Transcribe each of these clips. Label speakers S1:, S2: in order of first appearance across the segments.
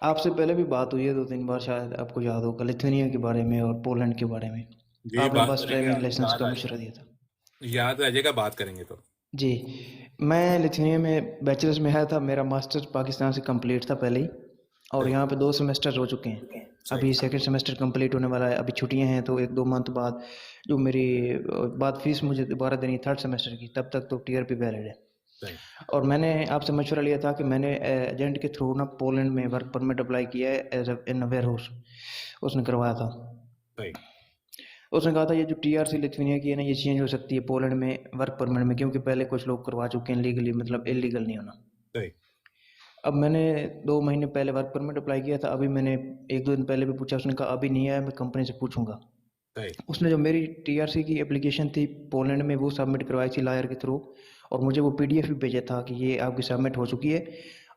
S1: आपसे पहले भी बात हुई है 2-3 बार, शायद आपको याद होगा, लिथुआनिया के बारे में और पोलैंड के बारे में।
S2: जी,
S1: आपने
S2: बात
S1: बस
S2: करेंगे।
S1: ड्राइविंग
S2: आप
S1: लाइसेंस
S2: याद
S1: का
S2: आ
S1: मशवरा दिया था।
S2: याद आ जाएगा, बात करेंगे तो।
S1: जी, मैं लिथुआनिया में बैचलर्स में आया था, मेरा मास्टर्स पाकिस्तान से कंप्लीट था पहले ही, और
S2: सही।
S1: यहाँ पे 2 सेमेस्टर हो चुके हैं।
S2: सही।
S1: अभी सेकंड सेमेस्टर कंप्लीट होने वाला है, अभी छुट्टियां हैं तो 1-2 मंथ बाद जो मेरी बाद फीस मुझे दोबारा देनी थर्ड सेमेस्टर की, तब तक तो टीआरपी वैलिड है।
S2: सही।
S1: और मैंने आपसे मशवरा लिया था कि मैंने एजेंट के थ्रू ना पोलैंड में वर्क परमिट अप्लाई किया है एज इन वेयर हाउस, उसने करवाया था।
S2: सही।
S1: उसने कहा था ये जो टीआरसी लिथुआनिया की है ना, ये चेंज हो सकती है पोलैंड में वर्क परमिट में, क्योंकि पहले कुछ लोग करवा चुके हैं लीगली, मतलब इलीगल नहीं होना।
S2: सही।
S1: अब मैंने 2 महीने पहले वर्क परमिट अप्लाई किया था, अभी मैंने 1-2 दिन पहले भी पूछा, उसने कहा अभी नहीं आया, मैं कंपनी से पूछूंगा।
S2: सही।
S1: उसने जो मेरी टीआरसी की एप्लीकेशन थी पोलैंड में वो सबमिट करवाई थी लायर के थ्रू, और मुझे वो पीडीएफ भी भेजा था कि ये आपकी सबमिट हो चुकी है,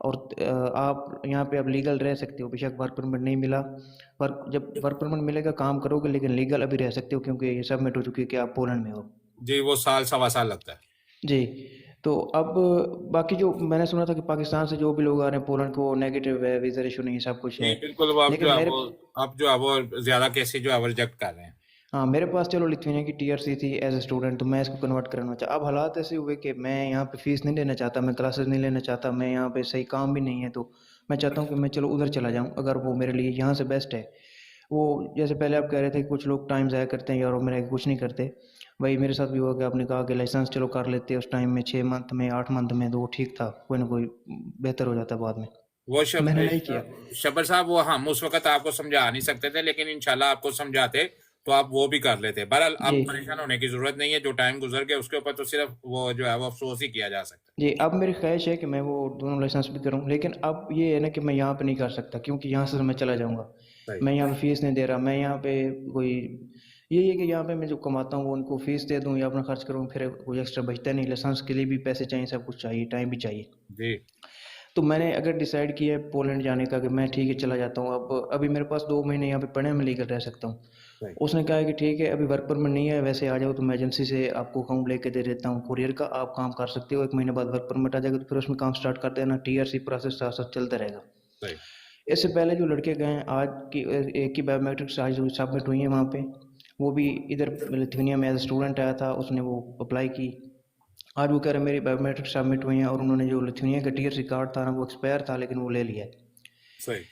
S1: और आप यहाँ पे अब लीगल रह सकते हो, बेशक वर्क परमिट नहीं मिला। वर्क जब वर्क परमिट मिलेगा काम करोगे, लेकिन लीगल अभी रह सकते हो क्योंकि ये सबमिट हो चुकी है कि आप पोलैंड में हो।
S2: जी, वो साल सवा साल लगता है।
S1: जी, तो अब बाकी जो मैंने सुना था कि पाकिस्तान से जो भी लोग आ रहे हैं पोलैंड को नेगेटिव है, वीज़ा इशू नहीं है, सब कुछ
S2: जी
S1: है।
S2: बिल्कुल, वो अब जो
S1: लेकिन
S2: है
S1: मेरे
S2: वो अब जो है वो ज्यादा केसेस जो है वो रिजेक्ट कर रहे हैं।
S1: हाँ, मेरे पास चलो लिथुआनिया की टीआरसी थी एज ए स्टूडेंट, तो मैं इसको कन्वर्ट करना चाहा। अब हालात ऐसे हुए कि मैं यहाँ पे फीस नहीं लेना चाहता, मैं क्लासेस नहीं लेना चाहता, मैं यहाँ पे सही काम भी नहीं है, तो मैं चाहता हूँ कि मैं चलो उधर चला जाऊँ अगर वो मेरे लिए यहाँ से बेस्ट है। वो जैसे पहले आप कह रहे थे कि कुछ लोग टाइम ज़ाया करते हैं यार, वो मेरा कुछ नहीं करते। वही मेरे साथ भी हुआ कि आपने कहा कि लाइसेंस चलो कर लेते उस टाइम में, 6 मंथ में 8 मंथ में, तो वो ठीक था, कोई ना कोई बेहतर हो जाता बाद में।
S2: वो
S1: मैंने नहीं किया।
S2: शबर साहब, वो हम उस वक्त आपको समझा नहीं सकते थे, लेकिन इंशाल्लाह आपको समझाते तो आप वो भी कर लेते। बहरहाल
S1: जी,
S2: अब परेशान होने की जरूरत नहीं है, जो टाइम गुजर गया उसके ऊपर तो सिर्फ वो जो है वो अफसोस ही किया जा सकता
S1: जी, अब मेरी ख्वाहिश है कि मैं वो दोनों लाइसेंस भी करूं, लेकिन अब ये है ना कि मैं यहाँ पे नहीं कर सकता क्योंकि यहाँ से मैं चला जाऊंगा।
S2: है।
S1: मैं यहाँ पे फीस नहीं दे रहा, मैं यहाँ पे कोई यही है कि यहाँ पे मैं जो कमाता हूँ वो उनको फीस दे दूँ या अपना खर्च करूँ, फिर कोई एक्स्ट्रा बचता नहीं। लाइसेंस के लिए भी पैसे चाहिए, सब कुछ चाहिए, टाइम भी चाहिए।
S2: जी।
S1: तो मैंने अगर डिसाइड किया है पोलैंड जाने का कि मैं ठीक है चला जाता हूँ, अब अभी मेरे पास 2 महीने यहाँ पे पड़े हैं, मैं लीगल रह सकता हूँ।
S2: सही।
S1: उसने कहा है कि ठीक है अभी वर्क परमिट नहीं है, वैसे आ जाओ तो मैं एजेंसी से आपको अकाउंट लेके दे देता हूँ कुरियर का, आप काम कर सकते हो, 1 महीने बाद वर्क परमिट आ जाएगा तो फिर उसमें काम स्टार्ट कर देना, टीआरसी प्रोसेस साथ साथ चलता रहेगा।
S2: सही।
S1: इससे पहले जो लड़के गए हैं आज की, एक की बायोमेट्रिक्स आज सबमिट हुई है वहाँ पे, वो भी इधर लिथुआनिया में एज स्टूडेंट आया था, उसने वो अप्लाई की। आज वो कह रहे हैं मेरी बायोमेट्रिक सबमिट हुई हैं, और उन्होंने जो लिथुआनिया का टीआरसी कार्ड था ना वो एक्सपायर था, लेकिन वो ले लिया है।
S2: सही।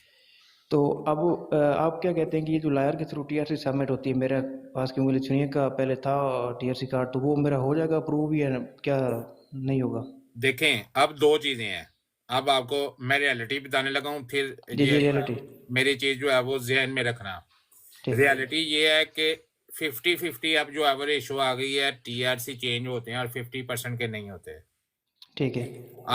S1: तो अब आप क्या कहते हैं कि ये जो लायर के थ्रू टीआरसी सबमिट होती है मेरे पास, क्योंकि लिथुआनिया का पहले था टीआरसी कार्ड, तो वो मेरा हो जाएगा अप्रूव या क्या नहीं होगा?
S2: देखें, अब दो चीजें हैं। अब आपको मैं रियलिटी बताने लगा हूँ, फिर
S1: जी
S2: ये
S1: जी, रियलिटी।
S2: मेरी चीज जो है वो जहन में रखना।
S1: ठीक।
S2: रियलिटी ये है कि 50-50 अब जो है वो रेशो आ गई है, टीआरसी चेंज होते हैं और 50% के नहीं होते।
S1: ठीक है।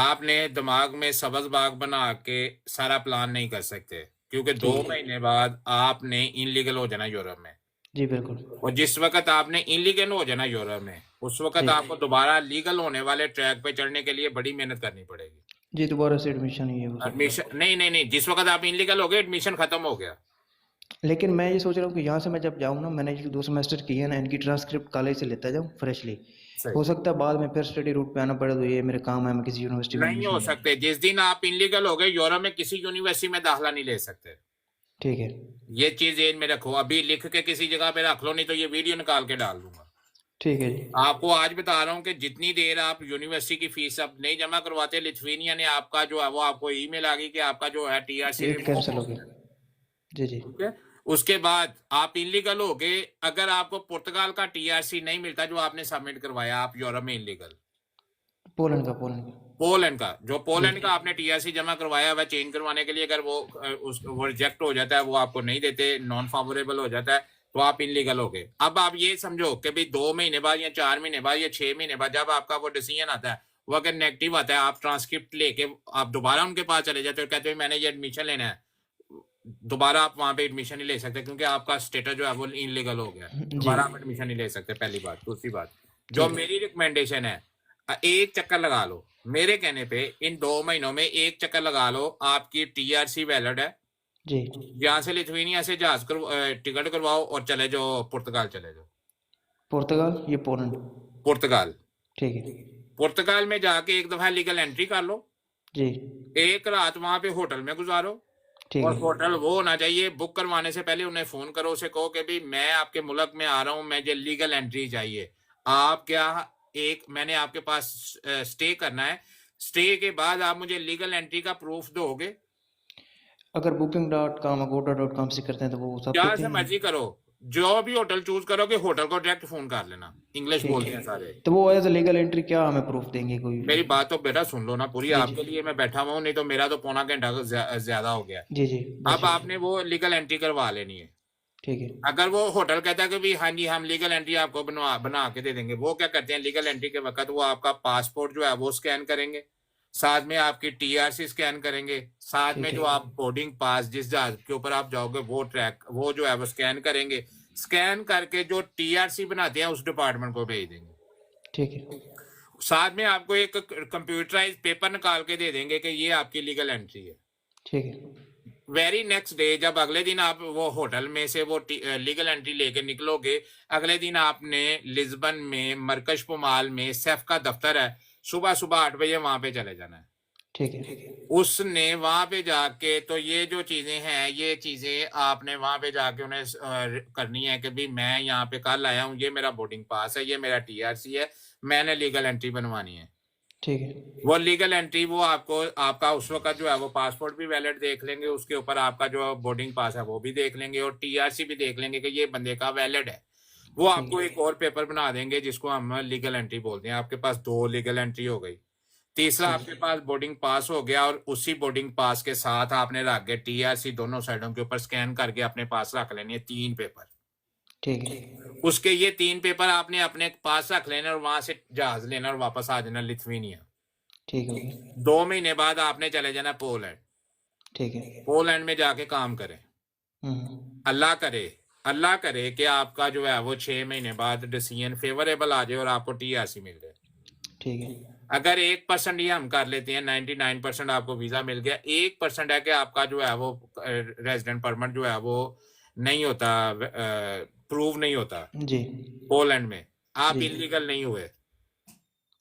S2: आपने दिमाग में सब्ज बाग बना के सारा प्लान नहीं कर सकते, क्योंकि दो
S1: ठीक है।
S2: महीने बाद आपने इनलीगल हो जाना यूरोप में।
S1: जी बिल्कुल।
S2: और जिस वक्त आपने इनलीगल हो जाना यूरोप में, उस वक्त
S1: जी
S2: आपको दोबारा लीगल होने वाले ट्रैक पे चढ़ने के लिए बड़ी मेहनत करनी पड़ेगी।
S1: जी, दोबारा से एडमिशन ही है वो सब।
S2: एडमिशन नहीं, नहीं, नहीं, जिस वक्त आप इनलीगल हो गए एडमिशन खत्म हो गया।
S1: लेकिन मैं ये सोच रहा हूँ कि यहाँ से मैं जब जाऊँ ना, मैंने जो 2 सेमेस्टर किए हैं ना, इनकी ट्रांसक्रिप्ट कॉलेज से लेता जाऊँ फ्रेशली।
S2: सही।
S1: हो सकता है बाद में फिर स्टडी रूट पे आना पड़े तो ये मेरे काम है, मैं किसी यूनिवर्सिटी में
S2: नहीं
S1: एडमिशन
S2: हो
S1: ले लूँ।
S2: सकते, जिस दिन आप इनलीगल हो गए यूरोप में किसी यूनिवर्सिटी में दाखिला नहीं ले सकते।
S1: ठीक है।
S2: ये चीज जेन में रखो, अभी लिख के किसी जगह पे रख लो, नहीं तो ये वीडियो निकाल के डाल दूंगा।
S1: ठीक है जी।
S2: आपको आज बता रहा हूँ कि जितनी देर आप यूनिवर्सिटी की फीस अब नहीं जमा करवाते, लिथुआनिया ने आपका जो है वो आपको ईमेल आ गई कि आपका जो है टीआरसी
S1: डेट
S2: रिवोक
S1: कैंसिल
S2: हो
S1: हो गया।
S2: गया।
S1: जी जी।
S2: ठीक है। उसके बाद आप इनलीगल हो गए, अगर आपको पुर्तगाल का टीआरसी नहीं मिलता जो आपने सबमिट करवाया, आप यूरोप में इनलीगल।
S1: पोलैंड का, पोलैंड का।
S2: पोलैंड का, जो
S1: जी।
S2: पोलैंड का आपने टीआरसी जमा करवाया वह चेंज करवाने के लिए, अगर वो वो रिजेक्ट हो जाता है, वो आपको नहीं देते, नॉन फेवरेबल हो जाता है, तो आप इनलीगल हो गए। अब आप ये समझो कि भाई 2 महीने बाद या 4 महीने बाद या 6 महीने बाद जब आपका वो डिसीजन आता है, वो अगर नेगेटिव आता है, आप ट्रांसक्रिप्ट लेके आप दोबारा उनके पास चले जाते हो, कहते हो मैंने ये एडमिशन लेना है, दोबारा आप वहां पे एडमिशन नहीं ले सकते, क्योंकि आपका स्टेटस जो है वो इनलीगल हो गया।
S1: जी।
S2: दोबारा आप एडमिशन नहीं ले सकते, पहली बात। दूसरी बात, जो
S1: ठीक।
S2: मेरी रिकमेंडेशन है, एक चक्कर लगा लो मेरे कहने पे, इन 2 महीनों में एक चक्कर लगा लो, आपकी टीआरसी वैलिड है।
S1: जी।
S2: यहाँ से लिथुआनिया से टिकट करवाओ और चले जाओ, पुर्तगाल चले जाओ।
S1: पुर्तगाल ये पोलैंड।
S2: पुर्तगाल।
S1: ठीक है।
S2: पुर्तगाल में जाके एक दफा लीगल एंट्री कर लो,
S1: जी।
S2: एक रात वहां पे होटल में गुजारो,
S1: ठीक
S2: और
S1: है।
S2: होटल वो होना चाहिए, बुक करवाने से पहले उन्हें फोन करो, उसे कहो कि भाई मैं आपके मुल्क में आ रहा हूँ, मुझे लीगल एंट्री चाहिए। आप क्या, एक मैंने आपके पास स्टे करना है, स्टे के बाद आप मुझे लीगल एंट्री का प्रूफ दोगे।
S1: अगर booking.com agoda.com से करते हैं तो वो सब
S2: क्या
S1: देते
S2: से
S1: हैं?
S2: मर्जी करो, जो भी होटल चूज करोगे, होटल को डायरेक्ट फोन कर लेना, इंग्लिश
S1: ठीक
S2: बोलते
S1: है।
S2: हैं सारे।
S1: तो वो एज अ लीगल एंट्री क्या हमें प्रूफ देंगे कोई?
S2: मेरी बात तो बेटा सुन लो ना पूरी,
S1: जी,
S2: आपके
S1: जी।
S2: लिए मैं बैठा हुआ हूँ, नहीं तो मेरा तो पौना घंटा ज्यादा हो गया है।
S1: जी, जी,
S2: अब
S1: बेशक।
S2: आपने वो लीगल एंट्री करवा लेनी है।
S1: ठीक है।
S2: अगर वो होटल कहता है कि भी हाँ जी हम लीगल एंट्री आपको बनवा बना के दे देंगे, वो क्या करते हैं लीगल एंट्री के वक्त वो आपका पासपोर्ट जो है वो स्कैन करेंगे, साथ में आपकी टीआरसी स्कैन करेंगे, साथ में
S1: ठीक
S2: जो
S1: है।
S2: आप बोर्डिंग पास जिस जहाज के ऊपर आप जाओगे वो ट्रैक वो जो है वो स्कैन करेंगे, स्कैन करके जो टीआरसी बनाते हैं उस डिपार्टमेंट को भेज देंगे।
S1: ठीक है।
S2: साथ में आपको एक कंप्यूटराइज पेपर निकाल के दे देंगे कि ये आपकी लीगल एंट्री है।
S1: ठीक है।
S2: वेरी नेक्स्ट डे जब अगले दिन आप वो होटल में से वो लीगल एंट्री लेके निकलोगे, अगले दिन आपने लिस्बन में मरकज पुमाल में सेफ का दफ्तर है, सुबह सुबह 8 बजे वहां पे चले जाना है।
S1: ठीक है।
S2: उसने वहां पे जाके तो ये जो चीजें हैं ये चीजें आपने वहां पे जाके उन्हें करनी है कि भाई मैं यहाँ पे कल आया हूँ, ये मेरा बोर्डिंग पास है, ये मेरा टीआरसी है, मैंने लीगल एंट्री बनवानी है।
S1: ठीक है।
S2: वो लीगल एंट्री वो आपको आपका उस वक्त जो है वो पासपोर्ट भी वैलिड देख लेंगे, उसके ऊपर आपका जो बोर्डिंग पास है वो भी देख लेंगे और टीआरसी भी देख लेंगे कि ये बंदे का वैलिड है। वो
S1: ठीक
S2: आपको
S1: है।
S2: एक और पेपर बना देंगे जिसको हम लीगल एंट्री बोलते हैं। आपके पास 2 लीगल एंट्री हो गई, तीसरा
S1: ठीक
S2: आपके
S1: है।
S2: पास बोर्डिंग पास हो गया, और उसी बोर्डिंग पास के साथ आपने रख के टीआरसी दोनों साइडों के ऊपर स्कैन करके अपने पास रख लेनी है 3 पेपर।
S1: ठीक है।
S2: उसके ये 3 पेपर आपने अपने पास रख लेना और वहां से जहाज लेना और वापस आ जाना लिथुआनिया।
S1: ठीक हो गया।
S2: 2 महीने बाद आपने चले जाना पोलैंड।
S1: ठीक है।
S2: पोलैंड में जाके काम करें। अल्लाह करे, अल्लाह करे कि आपका जो है वो 6 महीने बाद डिसीजन फेवरेबल आ जाए और आपको टीआरसी मिल जाए।
S1: ठीक है।
S2: अगर 1% ही हम कर लेते हैं, 99% आपको वीजा मिल गया, 1% है कि आपका जो है वो रेजिडेंट परमिट जो है वो नहीं होता, प्रूव नहीं होता
S1: जी।
S2: पोलैंड में, आप
S1: जी।
S2: इलीगल नहीं हुए।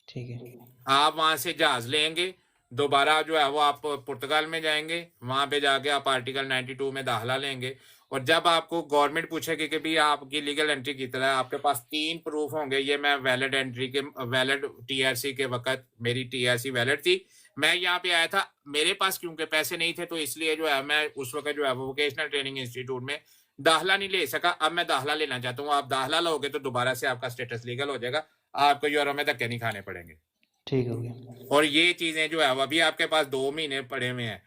S1: ठीक है।
S2: आप वहां से जहाज लेंगे, दोबारा जो है वो आप पुर्तगाल में जाएंगे, वहां पे जाके आप आर्टिकल 92 में दाखिला लेंगे, और जब आपको गवर्नमेंट पूछेगी कि भाई आपकी लीगल एंट्री कितना है, आपके पास 3 प्रूफ होंगे, ये मैं वैलिड एंट्री के वैलिड टीआरसी के वक्त मेरी टीआरसी वैलिड थी, मैं यहाँ पे आया था, मेरे पास क्योंकि पैसे नहीं थे तो इसलिए जो है मैं उस वक्त जो है वो वोकेशनल ट्रेनिंग इंस्टीट्यूट में दाखिला नहीं ले सका, अब मैं दाखिला लेना चाहता हूँ। आप दाखिला लोगे तो दोबारा से आपका स्टेटस लीगल हो जाएगा, आपको यूरो में धक्के नहीं खाने पड़ेंगे।
S1: ठीक हो गया।
S2: और ये चीजें जो है वो अभी आपके पास 2 महीने पड़े हुए हैं,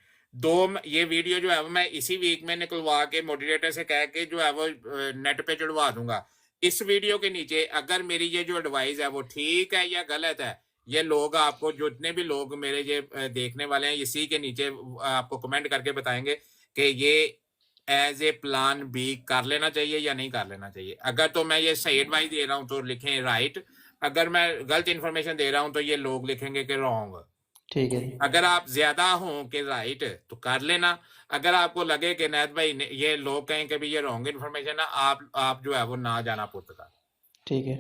S2: ये वीडियो जो है वो मैं इसी वीक में निकलवा के मॉडरेटर से कह के जो है वो नेट पे चढ़वा दूंगा। इस वीडियो के नीचे अगर मेरी ये जो एडवाइस है वो ठीक है या गलत है, ये लोग आपको जितने भी लोग मेरे ये देखने वाले हैं इसी के नीचे आपको कमेंट करके बताएंगे कि ये एज ए प्लान बी कर लेना चाहिए या नहीं कर लेना चाहिए। अगर तो मैं ये सही एडवाइस दे रहा हूँ तो लिखें राइट, अगर मैं गलत इन्फॉर्मेशन दे रहा हूं तो ये लोग लिखेंगे कि रॉन्ग।
S1: ठीक है।
S2: अगर आप ज्यादा हो कि राइट तो कर लेना, अगर आपको लगे कि नैत भाई ये लोग कहें कि भी ये रॉन्ग इन्फॉर्मेशन है, आप जो है वो ना जाना पुर्तगाल।
S1: ठीक है।